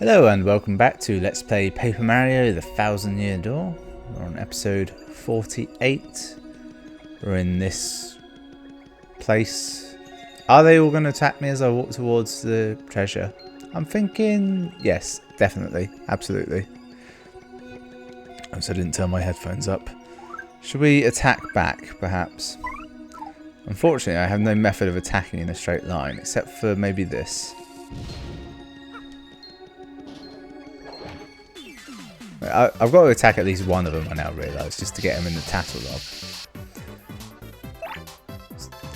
Hello and welcome back to Let's Play Paper Mario The Thousand Year Door. We're on episode 48. We're in this place. Are they all going to attack me as I walk towards the treasure? I'm thinking yes, definitely, absolutely. So I didn't turn my headphones up. Should we attack back, perhaps? Unfortunately, I have no method of attacking in a straight line, except for maybe this. I've got to attack at least one of them, I now realise, just to get them in the tattle log.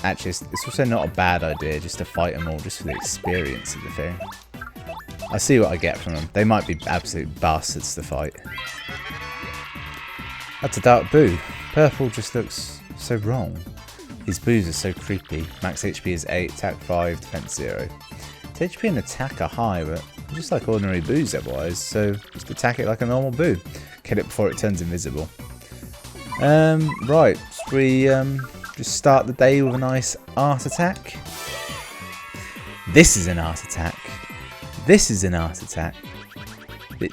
Actually, it's also not a bad idea just to fight them all, just for the experience of the thing. I'll see what I get from them. They might be absolute bastards to fight. That's a dark boo. Purple just looks so wrong. These boos are so creepy. Max HP is 8, attack 5, defense 0. Its HP and attack are high, but just like ordinary boos otherwise, so just attack it like a normal boo. Kill it before it turns invisible. Right, should we just start the day with a nice art attack? This is an art attack. This is an art attack.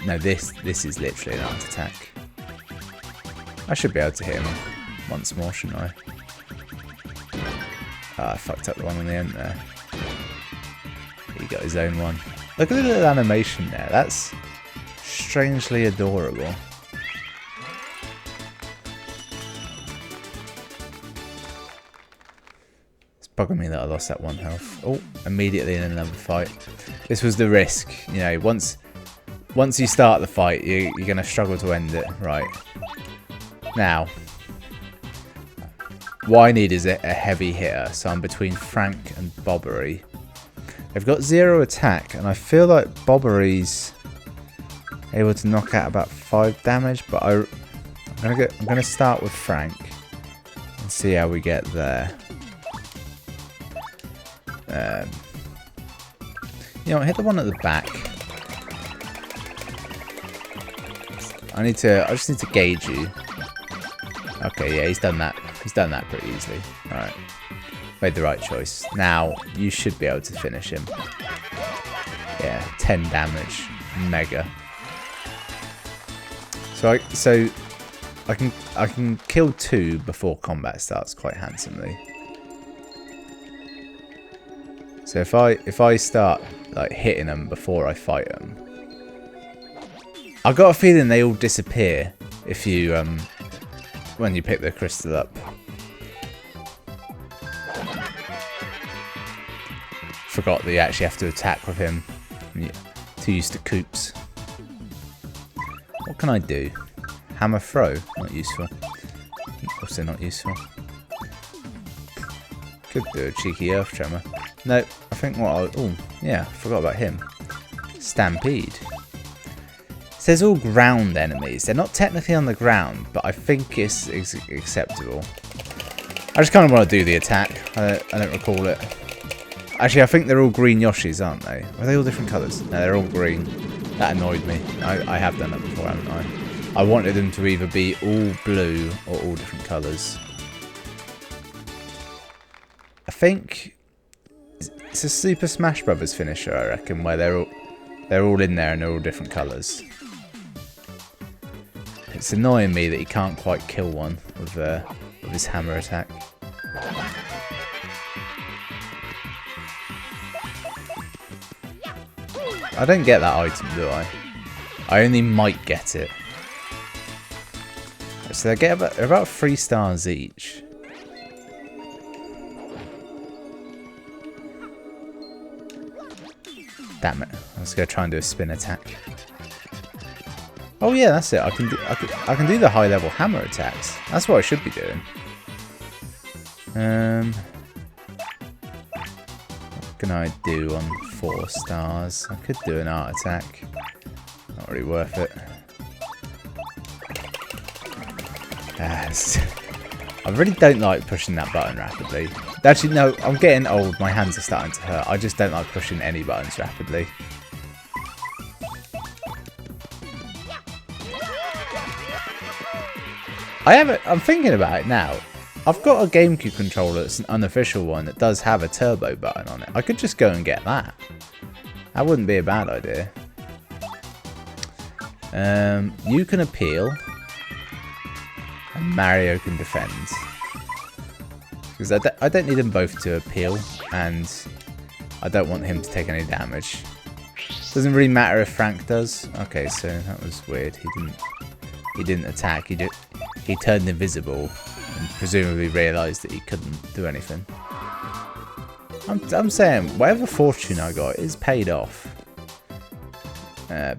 No, this is literally an art attack. I should be able to hit him once more, shouldn't I? I fucked up the one on the end there. He got his own one. Look at the little animation there. That's strangely adorable. It's bugging me that I lost that one health. Oh, immediately in another fight. This was the risk. You know, once you start the fight, you're going to struggle to end it. Right. Now, what I need is a heavy hitter. So I'm between Frank and Bobbery. They've got 0 attack, and I feel like Bobbery's able to knock out about 5 damage, but I'm gonna start with Frank and see how we get there. You know, hit the one at the back. I just need to gauge you. Okay, yeah, he's done that. He's done that pretty easily. All right. Made the right choice. Now, you should be able to finish him. Yeah, 10 damage. Mega. So I can kill 2 before combat starts quite handsomely. So if I start like hitting them before I fight them, I've got a feeling they all disappear if you when you pick the crystal up. Forgot that you actually have to attack with him. I'm too used to coops. What can I do? Hammer throw? Not useful. Also not useful. Could do a cheeky earth tremor. No, I think what I'll... Oh, yeah, forgot about him. Stampede. It says all ground enemies. They're not technically on the ground, but I think it's acceptable. I just kind of want to do the attack. I don't recall it. Actually, I think they're all green Yoshis, aren't they? Are they all different colours? No, they're all green. That annoyed me. I have done that before, haven't I? I wanted them to either be all blue or all different colours. I think it's a Super Smash Brothers finisher, I reckon, where they're all in there and they're all different colours. It's annoying me that he can't quite kill one with his hammer attack. I don't get that item, do I? I only might get it. So they get about 3 stars each. Damn it! I was gonna try and do a spin attack. Oh yeah, that's it. I can do the high level hammer attacks. That's what I should be doing. What can I do on 4 stars? I could do an art attack. Not really worth it. I really don't like pushing that button rapidly. Actually, no, I'm getting old. My hands are starting to hurt. I just don't like pushing any buttons rapidly. I'm thinking about it now. I've got a GameCube controller that's an unofficial one that does have a turbo button on it. I could just go and get that. That wouldn't be a bad idea. You can appeal. And Mario can defend. Because I don't need them both to appeal. And I don't want him to take any damage. Doesn't really matter if Frank does. Okay, so that was weird. He didn't attack. He turned invisible and presumably realised that he couldn't do anything. I'm saying whatever fortune I got is paid off.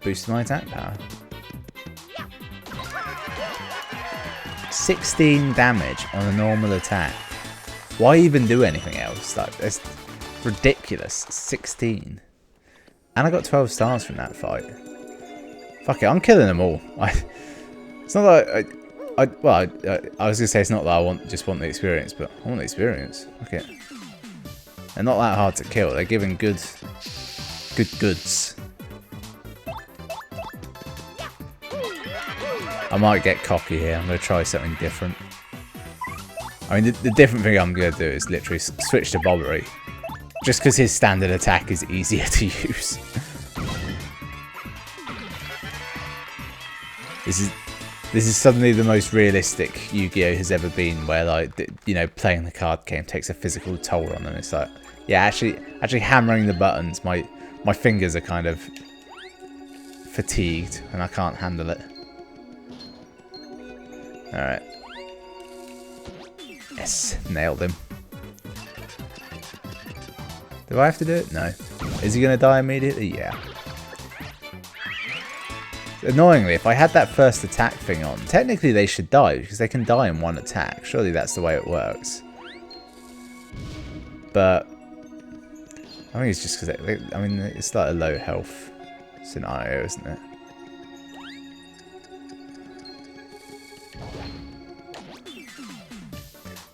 Boosted my attack power. 16 damage on a normal attack. Why even do anything else? Like, it's ridiculous. 16. And I got 12 stars from that fight. Fuck it, I'm killing them all. It's not like I was gonna say it's not that I just want the experience, but I want the experience. Look it. They're not that hard to kill. They're giving goods. I might get cocky here. I'm gonna try something different. I mean, the different thing I'm gonna do is literally switch to Bobbery, just because his standard attack is easier to use. This is suddenly the most realistic Yu-Gi-Oh has ever been, where, like, you know, playing the card game takes a physical toll on them. It's like, yeah, actually hammering the buttons, my fingers are kind of fatigued and I can't handle it. Alright. Yes, nailed him. Do I have to do it? No. Is he going to die immediately? Yeah. Annoyingly, if I had that first attack thing on, technically they should die, because they can die in one attack. Surely that's the way it works. But I think it's just because, I mean, it's like a low health scenario, isn't it?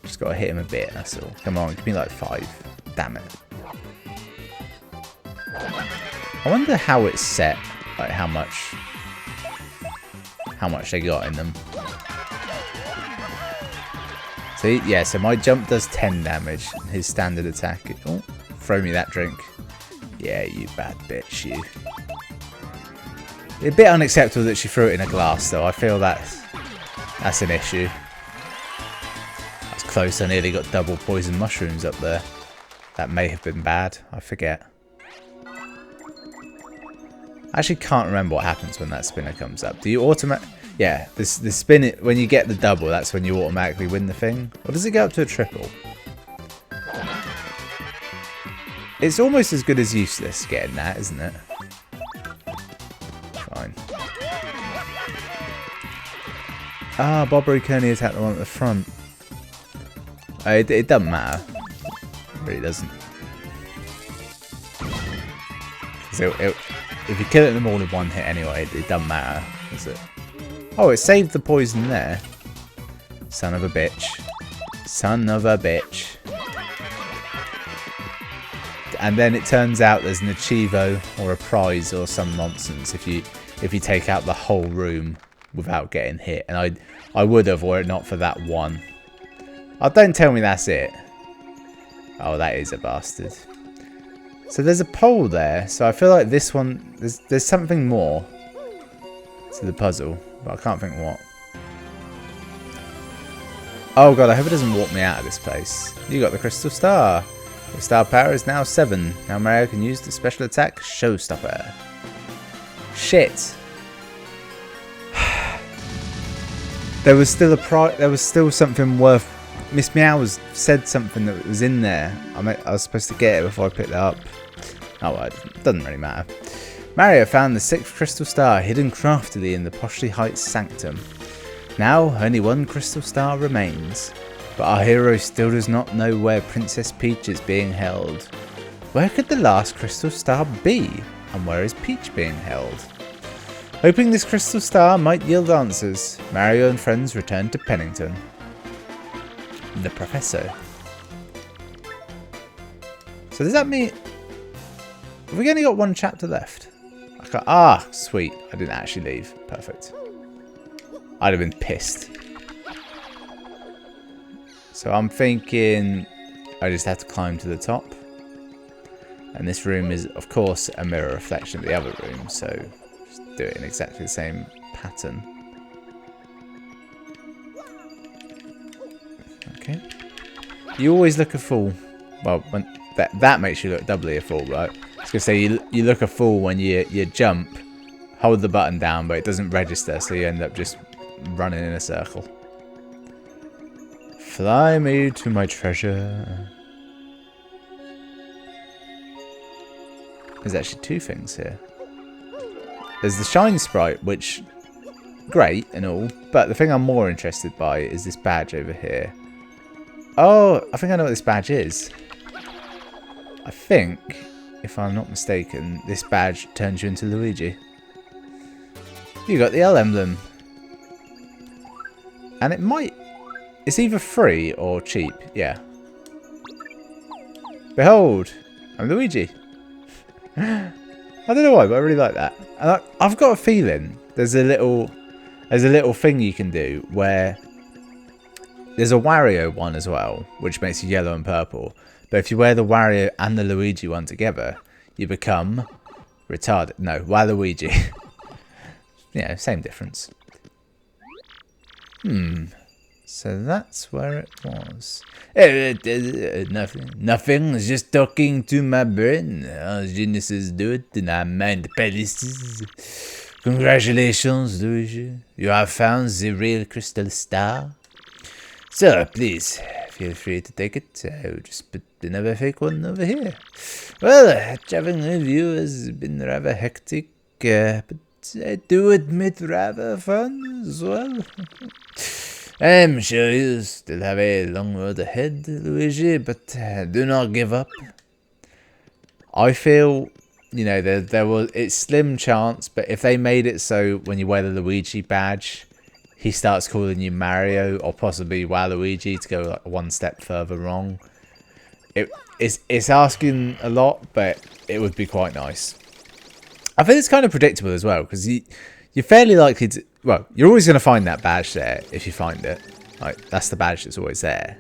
Just gotta hit him a bit, that's all. Come on, give me like 5. Damn it. I wonder how it's set, like how much they got in them. So yeah, so my jump does 10 damage. His standard attack. Oh, throw me that drink. Yeah, you bad bitch, you. A bit unacceptable that she threw it in a glass, though. I feel that's an issue. That's close. I nearly got double poison mushrooms up there. That may have been bad. I forget. I actually can't remember what happens when that spinner comes up. Do you automatically... Yeah, the spin it when you get the double, that's when you automatically win the thing. Or does it go up to a triple? It's almost as good as useless getting that, isn't it? Fine. Ah, Bobbery can only attack the one at the front. It doesn't matter. It really doesn't. If you kill it in all in one hit anyway, it doesn't matter, does it? Oh, it saved the poison there. Son of a bitch. Son of a bitch. And then it turns out there's an achievo or a prize or some nonsense if you take out the whole room without getting hit. And I would have, were it not for that one. Oh, don't tell me that's it. Oh, that is a bastard. So there's a pole there, so I feel like this one, there's something more to the puzzle, but I can't think what. Oh god, I hope it doesn't walk me out of this place. You got the crystal star. The star power is now 7. Now Mario can use the special attack Showstopper. Shit. There was still something worth. Miss Meow said something that was in there. I was supposed to get it before I picked it up. Oh well, it doesn't really matter. Mario found the 6th crystal star hidden craftily in the Poshley Heights sanctum. Now only one crystal star remains, but our hero still does not know where Princess Peach is being held. Where could the last crystal star be, and where is Peach being held? Hoping this crystal star might yield answers, Mario and friends return to Pennington. The Professor. So does that mean... Have we only got one chapter left? Ah, sweet. I didn't actually leave. Perfect. I'd have been pissed. So I'm thinking I just have to climb to the top. And this room is, of course, a mirror reflection of the other room. So Just do it in exactly the same pattern. Okay. You always look a fool. Well, when that makes you look doubly a fool, right? I was gonna say you look a fool when you jump, hold the button down, but it doesn't register, so you end up just running in a circle. Fly me to my treasure. There's actually two things here. There's the shine sprite, which great and all, but the thing I'm more interested by is this badge over here. Oh, I think I know what this badge is. I think, if I'm not mistaken, this badge turns you into Luigi. You got the L emblem. And it might... It's either free or cheap, yeah. Behold, I'm Luigi. I don't know why, but I really like that. And I've got a feeling there's a little thing you can do where... There's a Wario one as well, which makes you yellow and purple. But if you wear the Wario and the Luigi one together, you become retarded. No, Waluigi. Yeah, same difference. So that's where it was. Nothing. Nothing. It's just talking to my brain. Geniuses do it, and I mind palaces. Congratulations, Luigi. You have found the real crystal star. So, please, feel free to take it. I'll just put another fake one over here. Well, traveling with you has been rather hectic, but I do admit rather fun as well. I'm sure you still have a long road ahead, Luigi, but do not give up. I feel, you know, it's slim chance, but if they made it so when you wear the Luigi badge, he starts calling you Mario or possibly Waluigi to go like one step further wrong. It's asking a lot, but it would be quite nice. I think it's kind of predictable as well, because you're fairly likely to... Well, you're always going to find that badge there if you find it. Like, that's the badge that's always there.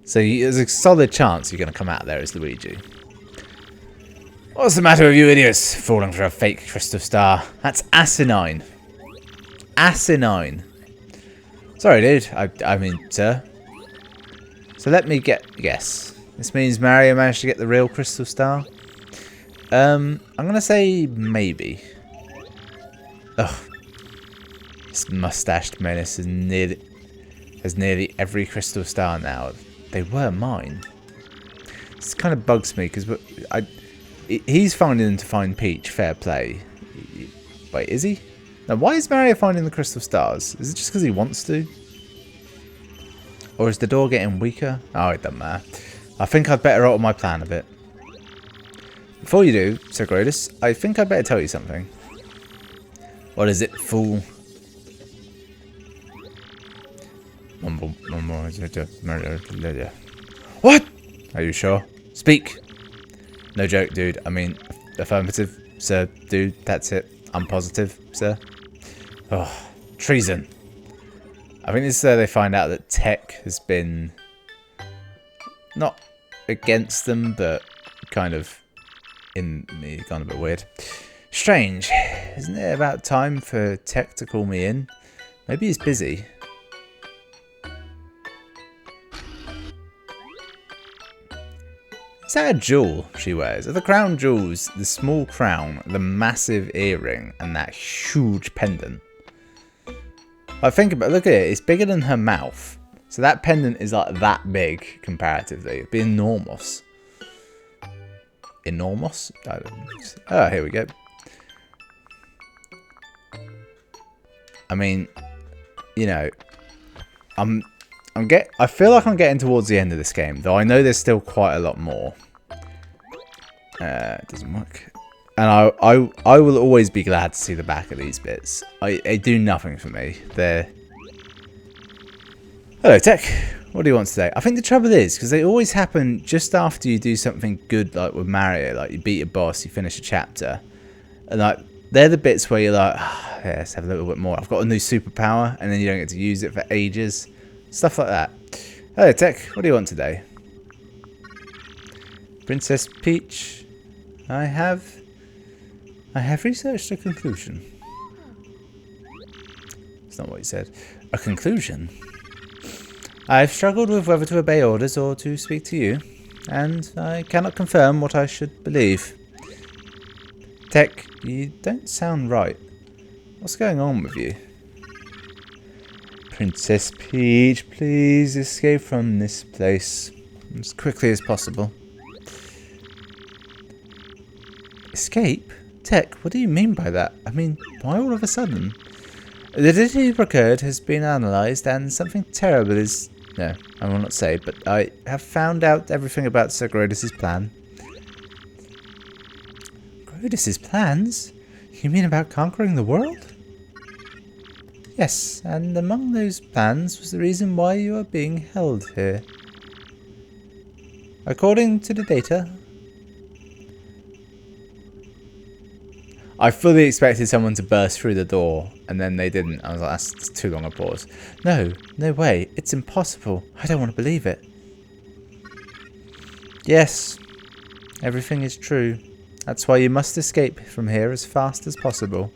So there's a solid chance you're going to come out there as Luigi. What's the matter with you idiots? Falling for a fake crystal star. That's asinine. Asinine. Sorry, dude. I mean, sir. So let me guess. This means Mario managed to get the real crystal star. I'm gonna say maybe. Ugh. This mustached menace has nearly every crystal star now. They were mine. This kind of bugs me because he's finding them to find Peach. Fair play. Wait, is he? Now, why is Mario finding the crystal stars? Is it just because he wants to? Or is the door getting weaker? Oh, it doesn't matter. I think I'd better alter my plan a bit. Before you do, Sir Grodus, I think I'd better tell you something. What is it, fool? What? Are you sure? Speak! No joke, dude. I mean, affirmative, sir, dude. That's it. I'm positive, sir. Oh, treason. I think this is where they find out that Tech has been not against them, but kind of gone a bit weird. Strange. Isn't it about time for Tech to call me in? Maybe he's busy. Is that a jewel she wears? Are the crown jewels the small crown, the massive earring, and that huge pendant? I think about look at it, it's bigger than her mouth. So that pendant is like that big comparatively. It'd be enormous. Enormous? Oh, here we go. I mean, you know, I feel like I'm getting towards the end of this game, though I know there's still quite a lot more. It doesn't work. And I will always be glad to see the back of these bits. They do nothing for me. They're... Hello, Tech. What do you want today? I think the trouble is, because they always happen just after you do something good, like with Mario. Like, you beat a boss, you finish a chapter. And, like, they're the bits where you're like, oh, yeah, let's have a little bit more. I've got a new superpower, and then you don't get to use it for ages. Stuff like that. Hello, Tech. What do you want today? Princess Peach. I have I have researched a conclusion. It's not what he said. A conclusion? I've struggled with whether to obey orders or to speak to you, and I cannot confirm what I should believe. Tech, you don't sound right. What's going on with you? Princess Peach, please escape from this place as quickly as possible. Escape? Tech, what do you mean by that? I mean, why all of a sudden? The ditty occurred has been analysed and something terrible is... No, I will not say, but I have found out everything about Sir Grodus' plan. Grodus' plans? You mean about conquering the world? Yes, and among those plans was the reason why you are being held here. According to the data... I fully expected someone to burst through the door, and then they didn't. I was like, that's too long a pause. No, no way. It's impossible. I don't want to believe it. Yes, everything is true. That's why you must escape from here as fast as possible.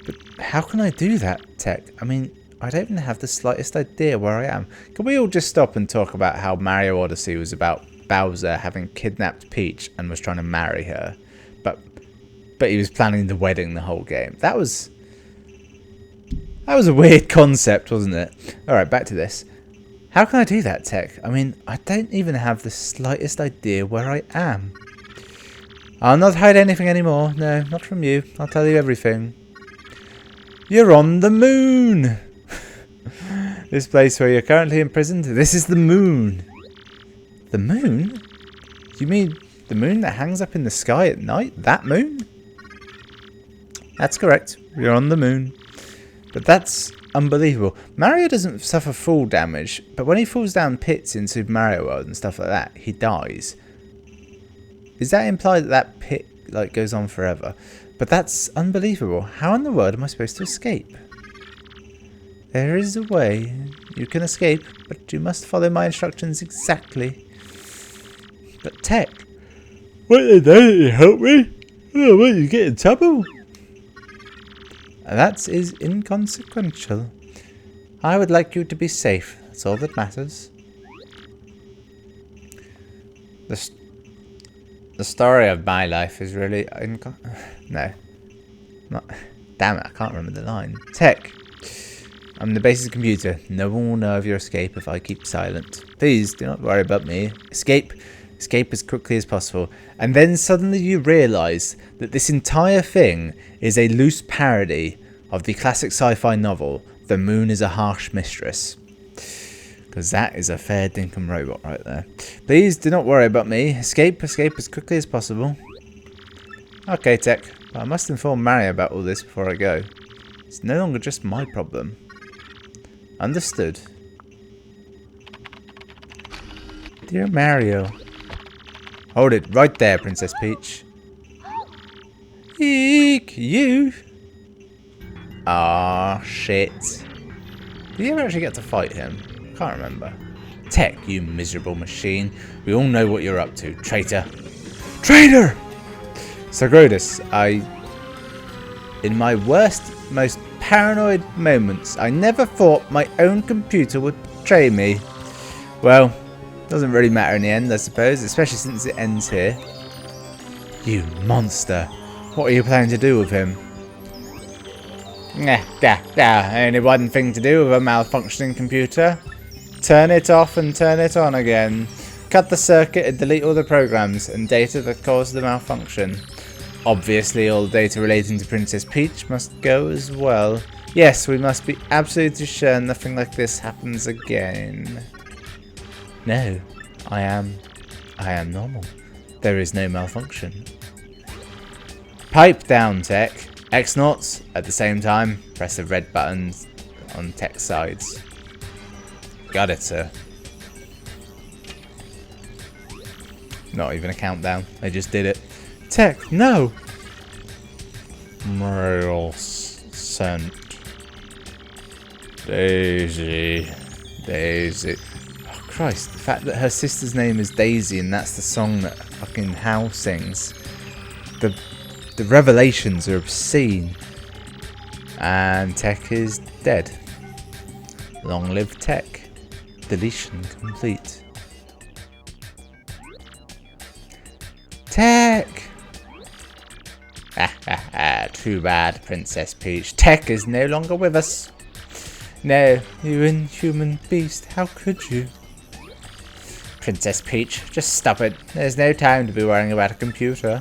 But how can I do that, Tech? I mean, I don't even have the slightest idea where I am. Can we all just stop and talk about how Mario Odyssey was about Bowser having kidnapped Peach and was trying to marry her? But he was planning the wedding the whole game. That was a weird concept, wasn't it? Alright, back to this. How can I do that, Tech? I mean, I don't even have the slightest idea where I am. I'll not hide anything anymore. No, not from you. I'll tell you everything. You're on the moon! This place where you're currently imprisoned, this is the moon. The moon? You mean the moon that hangs up in the sky at night? That moon? That's correct. You're on the moon. But that's unbelievable. Mario doesn't suffer fall damage, but when he falls down pits in Super Mario World and stuff like that, he dies. Is that implied that that pit like goes on forever? But that's unbelievable. How in the world am I supposed to escape? There is a way. You can escape, but you must follow my instructions exactly. But Tech... Wait, don't you help me? Oh, what, you get in trouble? That is inconsequential. I would like you to be safe. That's all that matters. The story of my life is really... No. Not, damn it, I can't remember the line. Tech. I'm the basic computer. No one will know of your escape if I keep silent. Please, do not worry about me. Escape. Escape as quickly as possible. And then suddenly you realise that this entire thing is a loose parody of the classic sci-fi novel, The Moon is a Harsh Mistress. Because that is a fair dinkum robot right there. Please do not worry about me. Escape as quickly as possible. Okay, Tech. But I must inform Mario about all this before I go. It's no longer just my problem. Understood. Dear Mario. Hold it right there, Princess Peach. Eek, you. Ah, shit. Did you ever actually get to fight him? Can't remember. Tech, you miserable machine. We all know what you're up to, traitor. Traitor! Sir Grodus, in my worst, most paranoid moments, I never thought my own computer would betray me. Well, doesn't really matter in the end, I suppose, especially since it ends here. You monster. What are you planning to do with him? Only one thing to do with a malfunctioning computer. Turn it off and turn it on again. Cut the circuit and delete all the programs and data that caused the malfunction. Obviously, all data relating to Princess Peach must go as well. Yes, we must be absolutely sure nothing like this happens again. No, I am normal. There is no malfunction. Pipe down, Tech. X-Nauts, at the same time, press the red buttons on Tech's sides. Got it, sir. Not even a countdown, they just did it. Tech, no! Mail sent. Daisy. Oh, Christ, the fact that her sister's name is Daisy and that's the song that fucking Hal sings. The revelations are obscene. And Tech is dead. Long live Tech. Deletion complete. Tech! Too bad, Princess Peach. Tech is no longer with us. No, you inhuman beast, how could you? Princess Peach, just stop it. There's no time to be worrying about a computer.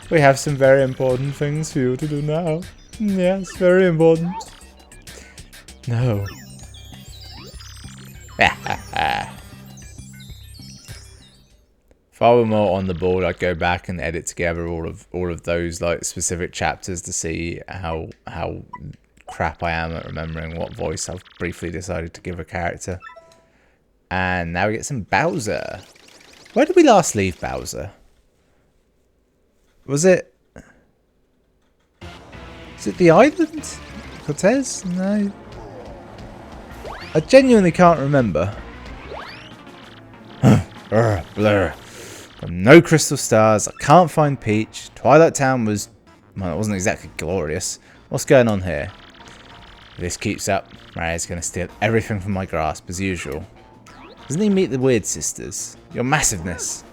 We have some very important things for you to do now. Yes, very important. No. If I were more on the board, I'd go back and edit together all of those like specific chapters to see how crap I am at remembering what voice I've briefly decided to give a character. And now we get some Bowser. Where did we last leave Bowser? Was it the island? Cortez? No. I genuinely can't remember. Blur. No crystal stars. I can't find Peach. Twilight Town was... well, it wasn't exactly glorious. What's going on here? If this keeps up, Mario's going to steal everything from my grasp as usual. Doesn't he meet the Weird Sisters? Your massiveness.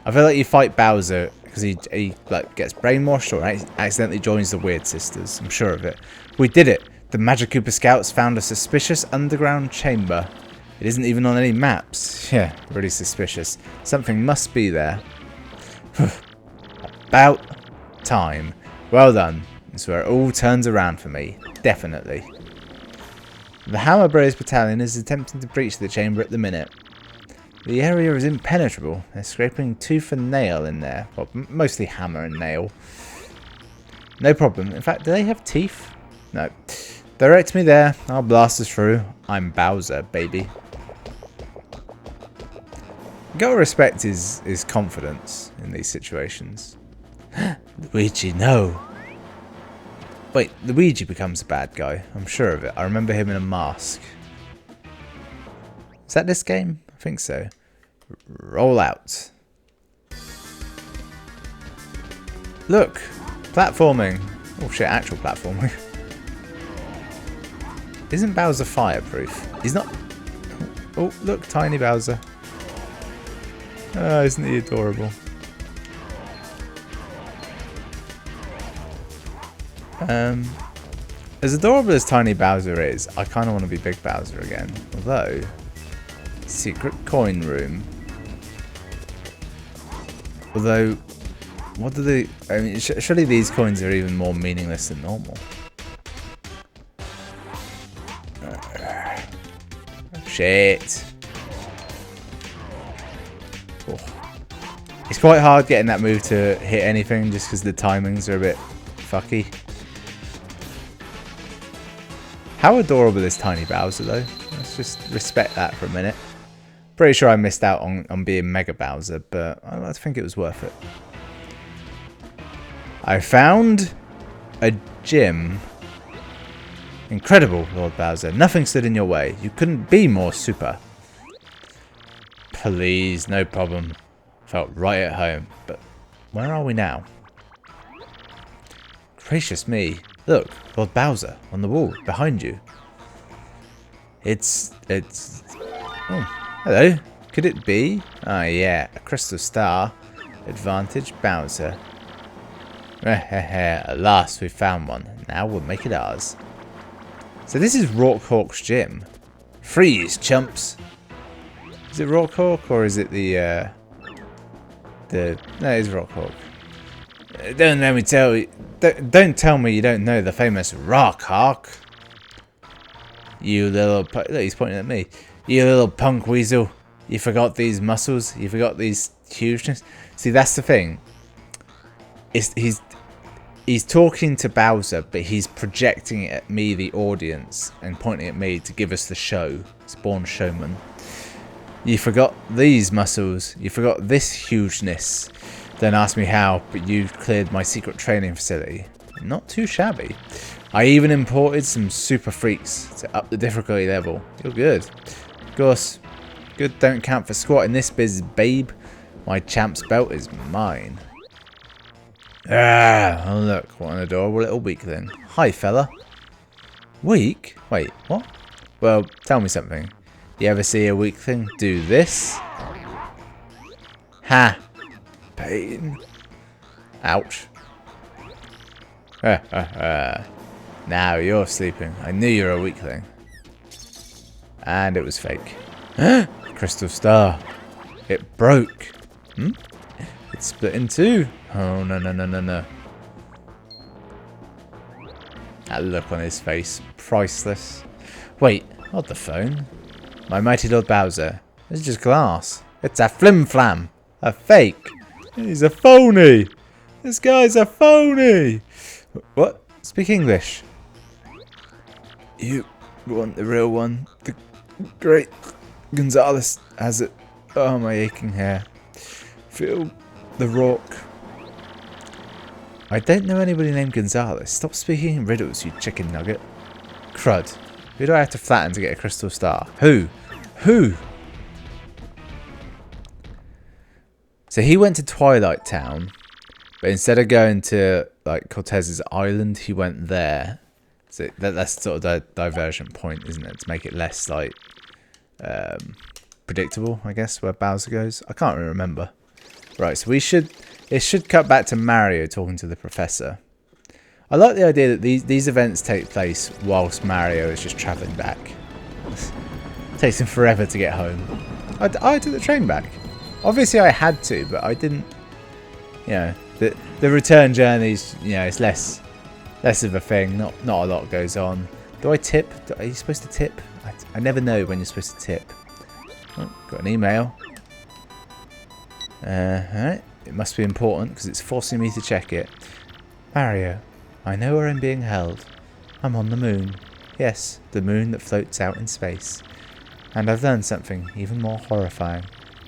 I feel like you fight Bowser because he like gets brainwashed or accidentally joins the Weird Sisters. I'm sure of it. We did it. The Magic Koopa Scouts found a suspicious underground chamber. It isn't even on any maps. Yeah, really suspicious. Something must be there. About time. Well done. It's where it all turns around for me. Definitely. The Hammer Bros Battalion is attempting to breach the chamber at the minute. The area is impenetrable. They're scraping tooth and nail in there. Well, mostly hammer and nail. No problem. In fact, do they have teeth? No. Direct me there. I'll blast us through. I'm Bowser, baby. You gotta respect his confidence in these situations. Luigi, no. Wait, Luigi becomes a bad guy. I'm sure of it. I remember him in a mask. Is that this game? I think so. Roll out. Look. Platforming. Oh shit, actual platforming. Isn't Bowser fireproof? He's not... oh, look, tiny Bowser. Oh, isn't he adorable? As adorable as tiny Bowser is, I kind of want to be big Bowser again. Although, secret coin room. Although, what do they... I mean, surely these coins are even more meaningless than normal. Shit. Oh. It's quite hard getting that move to hit anything just because the timings are a bit fucky. How adorable is tiny Bowser though? Let's just respect that for a minute. Pretty sure I missed out on being Mega Bowser, but I think it was worth it. I found a gym. Incredible, Lord Bowser. Nothing stood in your way. You couldn't be more super. Please, no problem. Felt right at home. But where are we now? Gracious me. Look, Lord Bowser on the wall behind you. It's... oh, hello. Could it be? Ah, yeah. A crystal star. Advantage Bowser. At last we found one. Now we'll make it ours. So this is Rockhawk's gym. Freeze, chumps. Is it Rockhawk or is it the no, it's Rockhawk. Don't let me tell you. Don't tell me you don't know the famous Rockhawk. You little... look, he's pointing at me. You little punk weasel. You forgot these muscles. You forgot these hugeness. See, that's the thing. He's talking to Bowser, but he's projecting it at me, the audience, and pointing at me to give us the show. It's born showman. You forgot these muscles. You forgot this hugeness. Don't ask me how, but you cleared my secret training facility. Not too shabby. I even imported some super freaks to up the difficulty level. You're good. Of course, good don't count for squat in this biz, babe. My champ's belt is mine. Ah, oh look, what an adorable little weakling. Hi, fella. Weak? Wait, what? Well, tell me something. You ever see a weakling do this? Ha! Pain. Ouch. Now you're sleeping. I knew you were a weakling. And it was fake. Crystal star. It broke. It split in two. Oh, no, no, no, no, no. That look on his face. Priceless. Wait, not the phone. My mighty Lord Bowser. It's just glass. It's a flim-flam. A fake. He's a phony. This guy's a phony. What? Speak English. You want the real one. The great Gonzalez has it. Oh, my aching hair. Feel the rock. I don't know anybody named Gonzalez. Stop speaking in riddles, you chicken nugget. Crud. Who do I have to flatten to get a crystal star? Who? Who? So he went to Twilight Town, but instead of going to like Cortez's island, he went there. So that's sort of the diversion point, isn't it? To make it less like predictable, I guess, where Bowser goes. I can't really remember. Right, so it should cut back to Mario talking to the professor. I like the idea that these events take place whilst Mario is just travelling back. It takes him forever to get home. I took the train back. Obviously I had to, but I didn't. You know, the return journeys, you know, it's less of a thing. Not a lot goes on. Do I tip? Are you supposed to tip? I never know when you're supposed to tip. Oh, got an email. Alright. It must be important because it's forcing me to check it. Mario, I know where I'm being held. I'm on the moon. Yes, the moon that floats out in space. And I've learned something even more horrifying.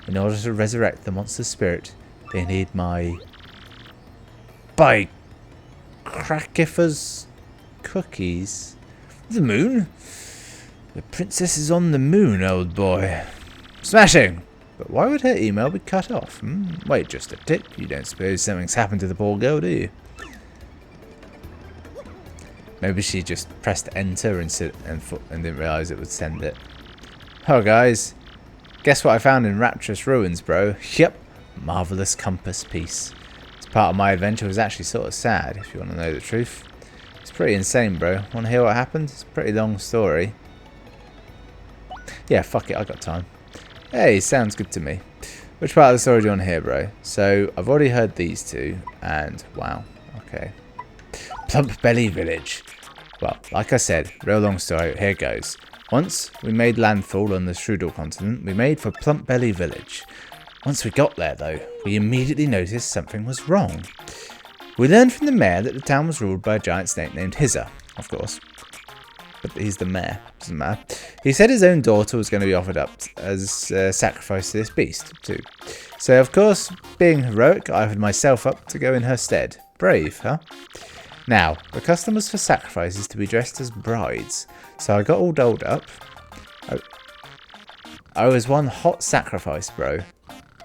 In order to resurrect the monster's spirit, they need my... By Crackifer's cookies. The moon? The princess is on the moon, old boy. Smashing! But why would her email be cut off? Wait just a tick. You don't suppose something's happened to the poor girl, do you? Maybe she just pressed enter and didn't realise it would send it. Oh, guys. Guess what I found in Rapturous Ruins, bro? Yep. Marvellous compass piece. This part of my adventure was actually sort of sad, if you want to know the truth. It's pretty insane, bro. Want to hear what happened? It's a pretty long story. Yeah, fuck it. I got time. Hey, sounds good to me. Which part of the story do you want to hear, bro? So, I've already heard these two, and wow, okay. Plump Belly Village. Well, like I said, real long story, here goes. Once we made landfall on the Strudel continent, we made for Plump Belly Village. Once we got there, though, we immediately noticed something was wrong. We learned from the mayor that the town was ruled by a giant snake named Hizza, of course. But he's the mayor, doesn't matter. He said his own daughter was going to be offered up as a sacrifice to this beast, too. So, of course, being heroic, I offered myself up to go in her stead. Brave, huh? Now, the custom was for sacrifices to be dressed as brides, so I got all dolled up. I was one hot sacrifice, bro.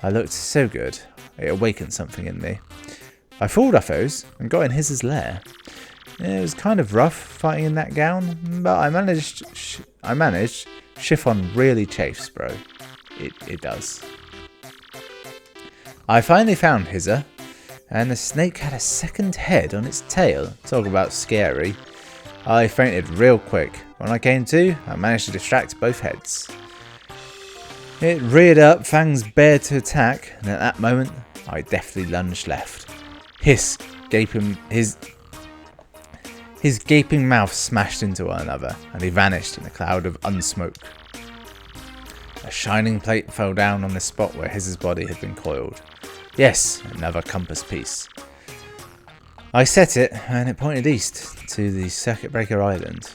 I looked so good. It awakened something in me. I fooled Uffos and got in Hiz's lair. It was kind of rough fighting in that gown, but I managed. Chiffon really chafes, bro. It does. I finally found Hizza, and the snake had a second head on its tail. Talk about scary. I fainted real quick. When I came to, I managed to distract both heads. It reared up, fangs bared to attack, and at that moment, I deftly lunged left. His gaping mouth smashed into one another, and he vanished in a cloud of unsmoke. A shining plate fell down on the spot where Hiz's body had been coiled. Yes, another compass piece. I set it, and it pointed east, to the Circuit Breaker Island.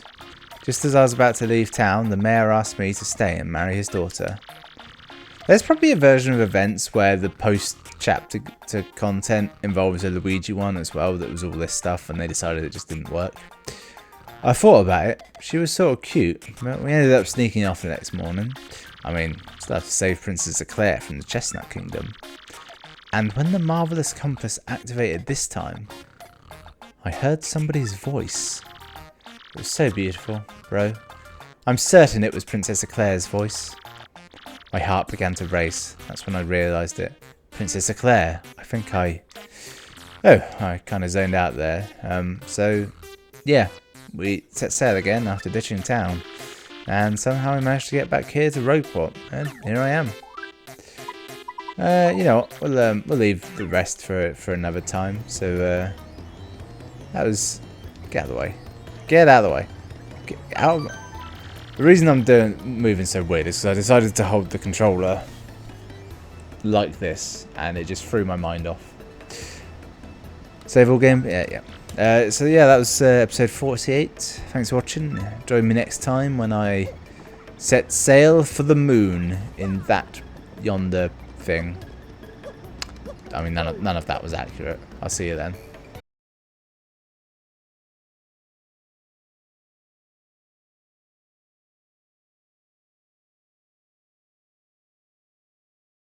Just as I was about to leave town, the mayor asked me to stay and marry his daughter. There's probably a version of events where the post-chapter content involves a Luigi one as well, that was all this stuff, and they decided it just didn't work. I thought about it. She was sort of cute, but we ended up sneaking off the next morning. I mean, still have to save Princess Eclair from the Chestnut Kingdom. And when the marvellous compass activated this time, I heard somebody's voice. It was so beautiful, bro. I'm certain it was Princess Eclair's voice. My heart began to race. That's when I realised it. Princess Eclair. I kind of zoned out there. So, yeah. We set sail again after ditching town. And somehow I managed to get back here to Rogueport. And here I am. You know what? We'll leave the rest for another time. So, that was... Get out of the way. Get out of the way. Get out. The reason I'm moving so weird is because I decided to hold the controller like this, and it just threw my mind off. Save all game? Yeah. So yeah, that was episode 48. Thanks for watching. Join me next time when I set sail for the moon in that yonder thing. I mean, none of that was accurate. I'll see you then.